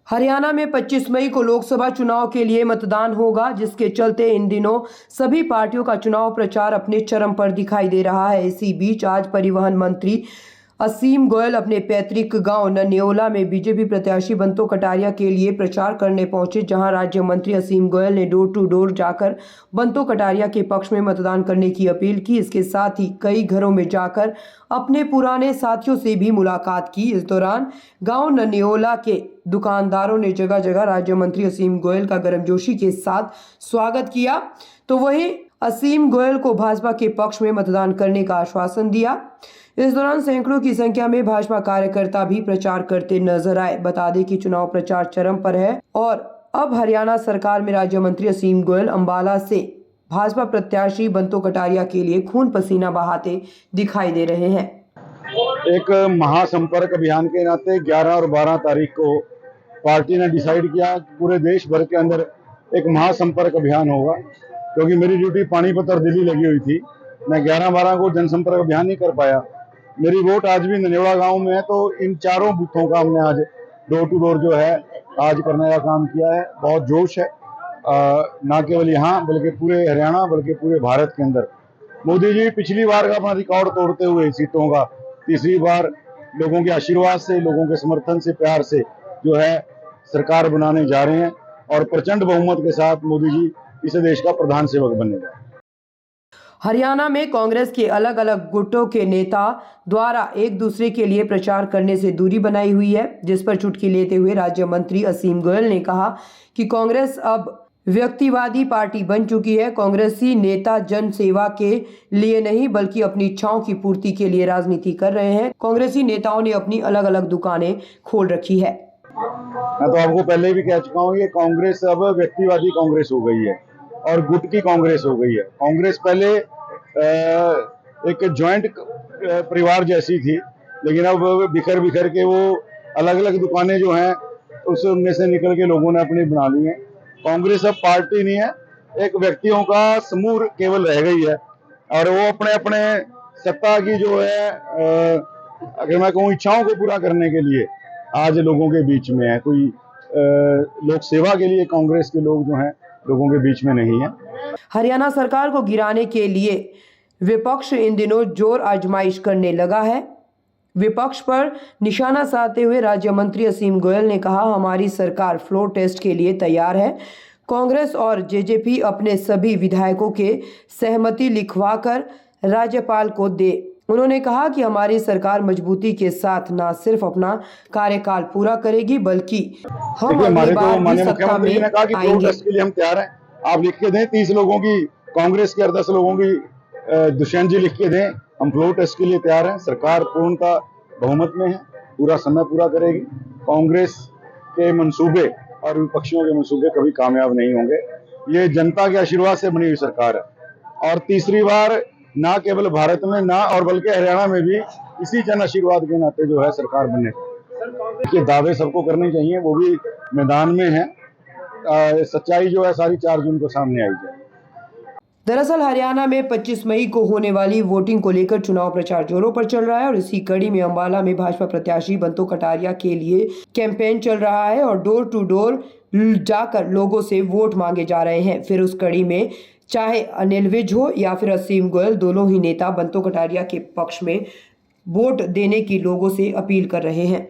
हरियाणा में 25 मई को लोकसभा चुनाव के लिए मतदान होगा, जिसके चलते इन दिनों सभी पार्टियों का चुनाव प्रचार अपने चरम पर दिखाई दे रहा है। इसी बीच आज परिवहन मंत्री असीम गोयल अपने पैतृक गांव नन्योला में बीजेपी प्रत्याशी बंतो कटारिया के लिए प्रचार करने पहुंचे, जहां राज्य मंत्री असीम गोयल ने डोर टू डोर जाकर बंतो कटारिया के पक्ष में मतदान करने की अपील की। इसके साथ ही कई घरों में जाकर अपने पुराने साथियों से भी मुलाकात की। इस दौरान गांव नन्योला के दुकानदारों ने जगह जगह राज्य मंत्री असीम गोयल का गर्मजोशी के साथ स्वागत किया, तो वहीं असीम गोयल को भाजपा के पक्ष में मतदान करने का आश्वासन दिया। इस दौरान सैकड़ों की संख्या में भाजपा कार्यकर्ता भी प्रचार करते नजर आए। बता दें कि चुनाव प्रचार चरम पर है और अब हरियाणा सरकार में राज्य मंत्री असीम गोयल अंबाला से भाजपा प्रत्याशी बंतो कटारिया के लिए खून पसीना बहाते दिखाई दे रहे हैं। एक महासंपर्क अभियान के नाते 11 और 12 तारीख को पार्टी ने डिसाइड किया कि पूरे देश भर के अंदर एक महासंपर्क अभियान होगा, क्योंकि मेरी ड्यूटी पानीपत और दिल्ली लगी हुई थी। मैं 11-12 को जनसंपर्क अभियान नहीं कर पाया। मेरी वोट आज भी नन्योला गांव में है, तो इन चारों बूथों का हमने आज डोर टू डोर जो है आज करने का काम किया है। बहुत जोश है, ना केवल यहाँ बल्कि पूरे हरियाणा बल्कि पूरे भारत के अंदर। मोदी जी पिछली बार का अपना रिकॉर्ड तोड़ते हुए सीटों का तीसरी बार लोगों के आशीर्वाद से, लोगों के समर्थन से, प्यार से जो है सरकार बनाने जा रहे हैं और प्रचंड बहुमत के साथ मोदी जी इस देश का प्रधान सेवक बनेगा। हरियाणा में कांग्रेस के अलग अलग गुटों के नेता द्वारा एक दूसरे के लिए प्रचार करने से दूरी बनाई हुई है, जिस पर चुटकी लेते हुए राज्य मंत्री असीम गोयल ने कहा कि कांग्रेस अब व्यक्तिवादी पार्टी बन चुकी है। कांग्रेसी नेता जन सेवा के लिए नहीं बल्कि अपनी इच्छाओं की पूर्ति के लिए राजनीति कर रहे हैं। कांग्रेसी नेताओं ने अपनी अलग अलग दुकानें खोल रखी है। मैं तो आपको पहले भी कह चुका हूँ, ये कांग्रेस अब व्यक्तिवादी कांग्रेस हो गई है और गुट की कांग्रेस हो गई है। कांग्रेस पहले एक जॉइंट परिवार जैसी थी, लेकिन अब बिखर बिखर के वो अलग अलग दुकानें जो हैं उनमें से निकल के लोगों ने अपनी बना ली है। कांग्रेस अब पार्टी नहीं है, एक व्यक्तियों का समूह केवल रह गई है और वो अपने अपने सत्ता की जो है अगर मैं कहूँ इच्छाओं को पूरा करने के लिए आज लोगों के बीच में है। कोई लोक सेवा के लिए कांग्रेस के लोग जो हैं लोगों के बीच में नहीं है। हरियाणा सरकार को गिराने के लिए विपक्ष इन दिनों जोर आजमाइश करने लगा है। विपक्ष पर निशाना साधते हुए राज्य मंत्री असीम गोयल ने कहा, हमारी सरकार फ्लोर टेस्ट के लिए तैयार है। कांग्रेस और जेजेपी अपने सभी विधायकों के सहमति लिखवाकर राज्यपाल को दे। उन्होंने कहा कि हमारी सरकार मजबूती के साथ न सिर्फ अपना कार्यकाल पूरा करेगी बल्कि हम अगली बार भी सत्ता में आएंगे। के लिए हम तैयार हैं। आप लिख के दें 30 लोगों की, कांग्रेस के 10 लोगों की दुष्यंत जी लिख के दें, हम फ्लोर टेस्ट के लिए तैयार हैं। सरकार पूर्णतः बहुमत में है, पूरा समय पूरा करेगी। कांग्रेस के मंसूबे और विपक्षियों के मंसूबे कभी कामयाब नहीं होंगे। ये जनता के आशीर्वाद से बनी हुई सरकार है और तीसरी बार ना केवल भारत में ना और बल्कि हरियाणा में भी इसी जन आशीर्वाद के नाते जो है सरकार बने। ये दावे सबको करने चाहिए, वो भी मैदान में है। सच्चाई जो है सारी 4 जून को सामने आई जाए। दरअसल हरियाणा में 25 मई को होने वाली वोटिंग को लेकर चुनाव प्रचार जोरों पर चल रहा है और इसी कड़ी में अंबाला में भाजपा प्रत्याशी बंतो कटारिया के लिए कैंपेन चल रहा है और डोर टू डोर जाकर लोगों से वोट मांगे जा रहे हैं। फिर उस कड़ी में चाहे अनिल विज हो या फिर असीम गोयल, दोनों ही नेता बंतो कटारिया के पक्ष में वोट देने की लोगों से अपील कर रहे हैं।